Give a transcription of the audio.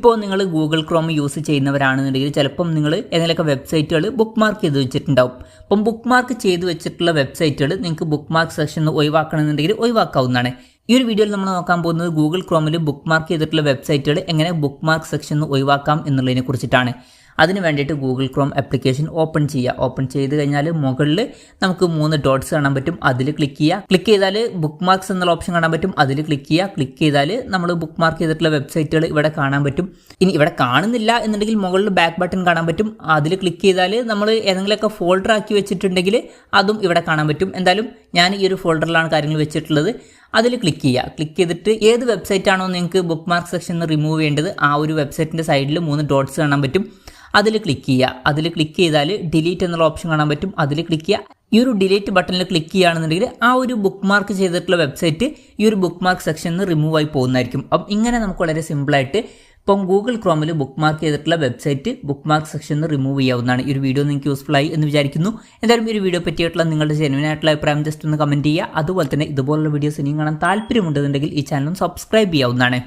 ഇപ്പോൾ നിങ്ങൾ Google Chrome use ചെയ്യുന്നവരാണെന്നുണ്ടെങ്കിൽ ചിലപ്പം നിങ്ങൾ ഏതെങ്കിലുമൊക്കെ വെബ്സൈറ്റുകൾ ബുക്ക് മാർക്ക് ചെയ്ത് വെച്ചിട്ടുണ്ടാവും. അപ്പം ബുക്ക് മാർക്ക് ചെയ്ത് വെച്ചിട്ടുള്ള വെബ്സൈറ്റുകൾ നിങ്ങൾക്ക് ബുക്ക് മാർക്ക് സെക്ഷൻ ഒഴിവാക്കണമെന്നുണ്ടെങ്കിൽ ഒഴിവാക്കാവുന്നതാണ്. ഈ ഒരു വീഡിയോയിൽ നമ്മൾ നോക്കാൻ പോകുന്നത് ഗൂഗിൾ ക്രോമിൽ ബുക്ക് മാർക്ക് ചെയ്തിട്ടുള്ള വെബ്സൈറ്റുകൾ എങ്ങനെ ബുക്ക് മാർക്ക് സെക്ഷൻ ഒഴിവാക്കാം എന്നുള്ളതിനെ കുറിച്ചിട്ടാണ്. അതിന് വേണ്ടിയിട്ട് ഗൂഗിൾ ക്രോം ആപ്ലിക്കേഷൻ ഓപ്പൺ ചെയ്യുക. ഓപ്പൺ ചെയ്ത് കഴിഞ്ഞാൽ മുകളിൽ നമുക്ക് 3 ഡോട്ട്സ് കാണാൻ പറ്റും. അതിൽ ക്ലിക്ക് ചെയ്യുക. ക്ലിക്ക് ചെയ്താൽ ബുക്ക് മാർക്സ് എന്നുള്ള ഓപ്ഷൻ കാണാൻ പറ്റും. അതിൽ ക്ലിക്ക് ചെയ്യുക. ക്ലിക്ക് ചെയ്താൽ നമ്മൾ ബുക്ക് മാർക്ക് ചെയ്തിട്ടുള്ള വെബ്സൈറ്റുകൾ ഇവിടെ കാണാൻ പറ്റും. ഇനി ഇവിടെ കാണുന്നില്ല എന്നുണ്ടെങ്കിൽ മുകളിൽ ബാക്ക് ബട്ടൺ കാണാൻ പറ്റും. അതിൽ ക്ലിക്ക് ചെയ്താൽ നമ്മൾ ഏതെങ്കിലുമൊക്കെ ഫോൾഡർ ആക്കി വെച്ചിട്ടുണ്ടെങ്കിൽ അതും ഇവിടെ കാണാൻ പറ്റും. എന്തായാലും ഞാൻ ഈ ഒരു ഫോൾഡറിലാണ് കാര്യങ്ങൾ വെച്ചിട്ടുള്ളത്. അതിൽ ക്ലിക്ക് ചെയ്യുക. ക്ലിക്ക് ചെയ്തിട്ട് ഏത് വെബ്സൈറ്റ് ആണോ നിങ്ങൾക്ക് ബുക്ക് മാർക്ക് സെക്ഷൻ റിമൂവ് ചെയ്യേണ്ടത് ആ ഒരു വെബ്സൈറ്റിൻ്റെ സൈഡിൽ 3 ഡോട്ട്സ് കാണാൻ പറ്റും. അതിൽ ക്ലിക്ക് ചെയ്യുക. അതിൽ ക്ലിക്ക് ചെയ്താൽ ഡിലീറ്റ് എന്നുള്ള ഓപ്ഷൻ കാണാൻ പറ്റും. അതിൽ ക്ലിക്ക് ചെയ്യുക. ഈ ഒരു ഡിലീറ്റ് ബട്ടണിൽ ക്ലിക്ക് ചെയ്യുകയാണെന്നുണ്ടെങ്കിൽ ആ ഒരു ബുക്ക് മാർക്ക് ചെയ്തിട്ടുള്ള വെബ്സൈറ്റ് ഈ ഒരു ബുക്ക് മാർക്ക് സെക്ഷനിൽ നിന്ന് റിമൂവ് ആയി പോകുന്നതായിരിക്കും. അപ്പം ഇങ്ങനെ നമുക്ക് വളരെ സിമ്പിളായിട്ട് ഇപ്പം ഗൂഗിൾ ക്രോമിൽ ബുക്ക് മാർക്ക് ചെയ്തിട്ടുള്ള വെബ്സൈറ്റ് ബുക്ക് മാർക്ക് സെക്ഷനിൽ നിന്ന് റിമൂവ് ചെയ്യാവുന്നതാണ്. ഈ ഒരു വീഡിയോ നിങ്ങൾക്ക് യൂസ്ഫുൾ ആയി എന്ന് വിചാരിക്കുന്നു. എന്തായാലും ഈ ഒരു വീഡിയോ പറ്റിയിട്ടുള്ള നിങ്ങളുടെ ജെന്യുവൻ ആയിട്ടുള്ള അഭിപ്രായം ജസ്റ്റ് ഒന്ന് കമൻറ്റ് ചെയ്യുക. അതുപോലെ തന്നെ ഇതുപോലുള്ള വീഡിയോസ് ഇനിയും കാണാൻ താല്പര്യമുണ്ടെന്നുണ്ടെങ്കിൽ ഈ ചാനലും സബ്സ്ക്രൈബ് ചെയ്യാവുന്നതാണ്.